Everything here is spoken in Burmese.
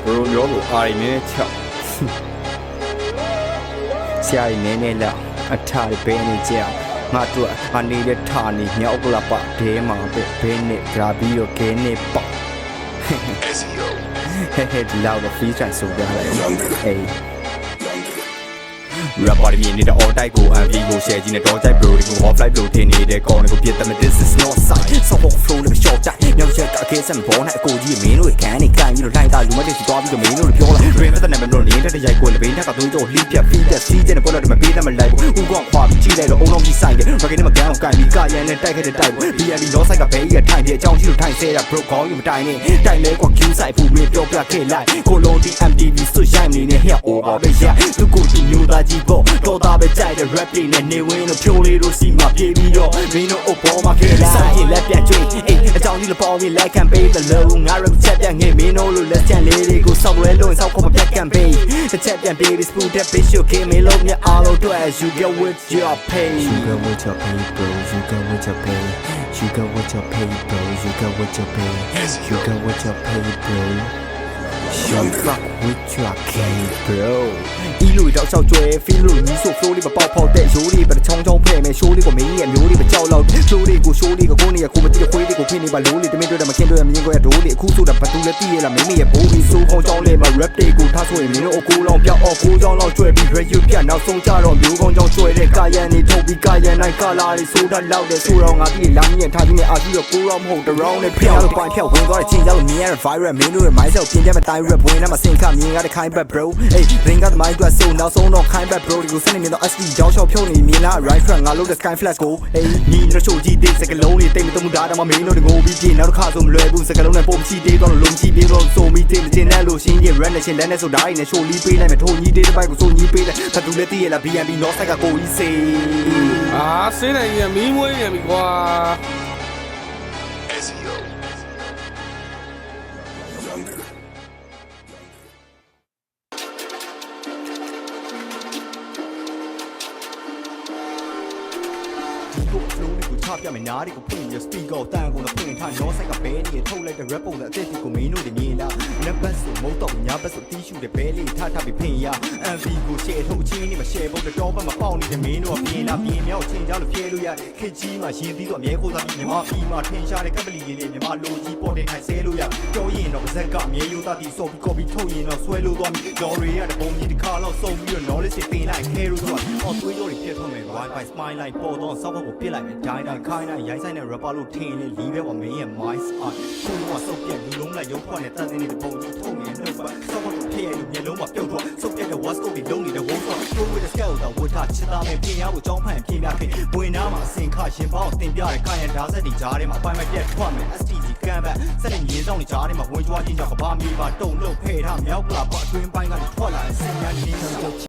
ဘယ်လိုပြောလို့အာရီနည်းချက်ဆရာကြီးနည်းနည်းလောက်အထားပဲနေကြငါတို့ငါနေတဲ့ထားနေမြောက်ကလာပါဒဲမှာပဲဘဲနဲ့ဂရာဘီကိုကဲနေပေါ့ဟဲ့ဒီလောက်တော့ဖီးဆိုင်ဆိုပြရတယ်အေးRapper မြင်နေတဲ့ all type ကို MV ကို share ကြည့်နေတော့ type bro တွေကို off flight လို့ထင်နေတဲ့ corner ကိုပြတ်တယ် this is not side ဆောက်ဖို့ flow နဲ့ short time မြောက်ချက်ကအကေးစံပေါ်နဲ့အကိုကြီးမင်းတို့ခံနေခံပြီးတော့လိုက်တာလူမတွေစီသွားပြီးတော့မင်းတို့ပြောလာ rain တဲ့နာမည်လို့နေတဲ့ရိုက်ကိုလည်းဘေးထက်ကသွင်းကြိုလှီးပြဖီးတဲ့စီးတဲ့ပေါ်တော့မပေးတယ်မလိုက်ဘူးဦးကောင်ခွာပြီးကြည့်လိုက်တော့အုံလုံးကြီးဆိုင်တယ် rocket နဲ့မကန်အောင်ကန်ပြီးကရန်နဲ့တိုက်ခဲ့တဲ့တိုက်ဘူး BNB လောဆိုင်ကဘေးကြီးထိုင်ပြီးအကြောင်းရှိလို့ထိုင်ဆဲတာ bro ခေါင်းယူမတိုင်နဲ့တိုင်လဲကွာ Q ဆိုင်ဖူမင်းပြောပြခဲ့လိုက်ကိုလုံး TMTV ဆွရိုက်နေနဲ့ here over ပဲရသူကိုဒီမျိုးသားကြီးပေါ့တော်သားပဲကြိုက်တဲ့ rap တွေနဲ့နေဝင်းလို့ဖြိုးလေးတို့စီမှာပြေးပြီးတော့မင်းတို့အပေါ်မှာခဲ့လိုက်ဆိုင်ရင်လက်ပြန်ကျွေးအေးအကြောင်းကြီးလို့ပေါ်ပြီး like and pay the low ငါ rap ချက်ပြန်ငယ်မင်းတို့လို့လက်ချန်လေးတွေကိုစောက်လွဲလို့စောက်ခေါ်မပြတ်ကန်ပေးတစ်ချက်ပြန်ပြေးပြီး spoon that bitch you came me love me all over you get with your pay you get with your pay bro you get with your pay you get with your pay bro you get with your pay you get with your pay bro you fuck with your pay bro ဒီလိုတော့ရှောက်ကျွဲ feel လို့ညီဆို flow လေးမပေါက်ဖောက်တဲ့ရိုးလေးပဲချောင်းချောင်းဖဲ့မယ် show လေးကိုမင်းရဲ့မျိုးလေးမကြောက်တော့ flow လေးကို show လေးကိုကိုနေရကိုမကြည့်တဲ့ခွေးလေးကိုဖိနေပါလို့လေးတမင်းတွေ့တယ်မခင်တွေ့ရမင်းကိုရဒိုးလေးအခုဆိုတာဘာတူလဲသိရလားမင်းရဲ့ဘိုးကြီးစိုးခေါင်းချောင်းလေးမှာ rap တွေကိုထားဆိုရင်မင်းတို့အကိုလောင်ပြောက်အောင်ကိုချောင်းလောက်ကျွဲပြီး radio ပြနောက်ဆုံးကြတော့မျိုးကောင်းချောင်းကျွဲတဲ့ကာယန်နေထုတ်ပြီးကာယန်နိုင်ကာလာလေးဆိုတာလောက်တဲ့ဆိုတော့ငါပြီးလာမြင်ထားပြီးနေအာရှိတော့ကိုရောမဟုတ်တရောင်းနဲ့ဖျောက်လို့ပိုင်းဖျောက်ဝင်သွားတဲ့ချင်းကြောင့်မြင်ရတဲ့ viral မင်းတို့ရဲ့ mindset ကိုပြင်းပြမတိုင်း rap ဝင်နေမှာစင်ခမြင်ရတဲ့ခိုင်းဘက် bro အေး ring ကသမိုင်းအတွက်ဆိုနောက်ဆုံးတော့ခိုင်းဘက် bro ဒီကိုစနေမြင်တော့ SD ကြောင်းရှောက်ဖြုတ်နေမြင်လား right track ငါလို့တဲ့ sky flash ကိုအေးညီတို့ချိုကြီးတဲ့စကလုံးလေးတိတ်မတုံးတာတော့မင်းတို့ငိုပြီးပြေနောက်တစ်ခါဆိုမလွယ်ဘူးစကလုံးနဲ့ပုံချီသေးတော့လုံးချီသေးတော့ဆိုမိသေးမတင်နဲ့လို့ရှင်းရင် rap နဲ့ရှင်လက်နဲ့ဆိုဓာတ်ရည်နဲ့ရှိုးလီးပေးလိုက်မယ်ထိုးညီသေးတဲ့ဘိုက်ကိုဆိုညီပေးလိုက်ဘာတူလဲသိရလား BNB North Side ကကိုကြီးစေးစင်းနိုင်ကြီးကမီးမွေးနေပြီကွာကို flow တွေကိုချပြမယ်နားတွေကိုဖွင့်ရ speaker တန်ကုန်တော့ဖွင့်ထား North Side ကဘဲလေးထုတ်လိုက်တဲ့ rap ပုံစံအသက်ကိုမင်းတို့တွေမြင်လားလက်ပတ်ဆိုမုတ်တော့ညာဘက်ဆိုတီးရှူတဲ့ဘဲလေးထားပြီးဖိရ MV ကို share ထုတ်ချင်းနေမှာ share ဖို့တော့ဘက်မှာပေါက်နေတဲ့မင်းတို့ကပြင်လားပြင်မြောက်ချင်းကြောင်းလို့ဖြဲလို့ရတယ်ခေကြီးမှာရင်ပြီးတော့အမြဲခိုးသားပြီးမြန်မာပြည်မှာထင်ရှားတဲ့ကပလီလေးမြန်မာလိုကြီးပေါ်တဲ့ခိုင်ဆဲလို့ရပြောရင်တော့ပါဇက်ကအမြဲရိုးသားပြီးစော်ပြီး copy ထုတ်ရင်တော့ဆွဲလို့သွားပြီ Dory ရတဲ့ပုံကြီးတစ်ခါလောက်စုံပြီးတော့ knowledge တွေတင်လိုက်ခဲလို့ဆိုတာအော်သွေးကြောတွေပြတ်ထွက်မယ် Wi-Fi smile လိုက်ပေါ်တော့စောက်ဘက်ကိုပြစ်လိုက်မယ်ဒိုင်းခိုင်းရိုင်းဆိုင်တဲ့ rapper လို့ထင်နေလီးပဲပါမင်းရဲ့ mice art ကိုလုံးဝစုပ်ပြက်လူလုံးလိုက်ရုပ်ခွက်နဲ့တန်းစင်းနေတဲ့ပုံကြီးထုတ်နေနှုတ်ပါစောက်ဘက်ကိုဖြစ်ရလို့မျက်လုံးမှာပြုတ်သွားစုပ်ပြက်တဲ့ what's go တွေလုံးနေတဲ့ wall တော့ throw with the scale တော့ဝတ်ထားချစ်သားမဲ့ပြင်ရဖို့ကြောင်းဖန်ပြင်ပြခဲ့ဘွေနားမှာအစင်ခရှင်ပေါင်းတင်ပြတဲ့ကာယံဓာတ်ဆက်တွေကြားထဲမှာအပိုင်းမဲ့ပြက်ထွက်မယ် STG ကမ်းဘက်စက်တဲ့ရေဆောင်တွေကြားထဲမှာဝင်ကြွားခြင်းကြောင့်ကဘာမီပါတုံလို့ဖဲ့ထားမြောက်ကလာပေါ့အတွင်းပိုင်းကနေထွက်လာတဲ့စင်ညာနေ